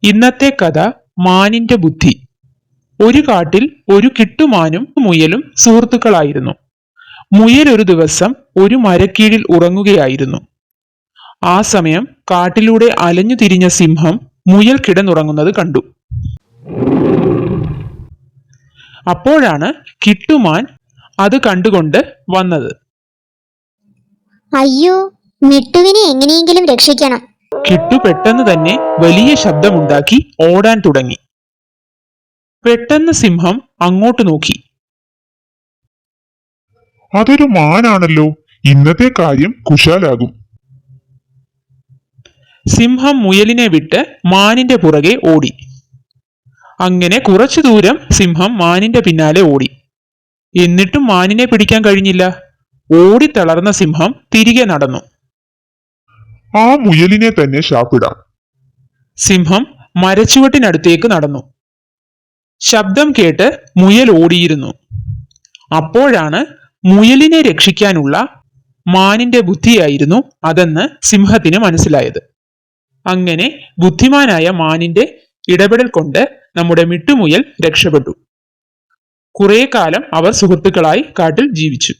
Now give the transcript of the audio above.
ഇന്നത്തെ കഥ മാനിന്റെ ബുദ്ധി. ഒരു കാട്ടിൽ ഒരു കിട്ടുമാനും മുയലും സുഹൃത്തുക്കളായിരുന്നു. മുയൽ ഒരു ദിവസം ഒരു മരക്കീഴിൽ ഉറങ്ങുകയായിരുന്നു. ആ സമയം കാട്ടിലൂടെ അലഞ്ഞു തിരിഞ്ഞ സിംഹം മുയൽ കിടന്നുറങ്ങുന്നത് കണ്ടു. അപ്പോഴാണ് കിട്ടുമാൻ അത് കണ്ടുകൊണ്ട് വന്നത്. അയ്യോ, മിട്ടുവിനെ എങ്ങനെയെങ്കിലും രക്ഷിക്കണം. കിട്ടു പെട്ടെന്ന് തന്നെ വലിയ ശബ്ദമുണ്ടാക്കി ഓടാൻ തുടങ്ങി. പെട്ടെന്ന് സിംഹം അങ്ങോട്ട് നോക്കി. അതൊരു മാനാണല്ലോ, ഇന്നത്തെ കാര്യം കുശാലാകും. സിംഹം മുയലിനെ വിട്ട് മാനിന്റെ പുറകെ ഓടി. അങ്ങനെ കുറച്ചു ദൂരം സിംഹം മാനിന്റെ പിന്നാലെ ഓടി. എന്നിട്ടും മാനിനെ പിടിക്കാൻ കഴിഞ്ഞില്ല. ഓടി തളർന്ന സിംഹം തിരികെ നടന്നു. ആ മുയലിനെ തന്നെ ശാപ്പിടാം. സിംഹം മരച്ചുവട്ടിനടുത്തേക്ക് നടന്നു. ശബ്ദം കേട്ട് മുയൽ ഓടിയിരുന്നു. അപ്പോഴാണ് മുയലിനെ രക്ഷിക്കാനുള്ള മാനിന്റെ ബുദ്ധിയായിരുന്നു അതെന്ന് സിംഹത്തിന് മനസ്സിലായത്. അങ്ങനെ ബുദ്ധിമാനായ മാനിന്റെ ഇടപെടൽ കൊണ്ട് നമ്മുടെ മിട്ടുമുയൽ രക്ഷപ്പെട്ടു. കുറെ കാലം അവർ സുഹൃത്തുക്കളായി കാട്ടിൽ ജീവിച്ചു.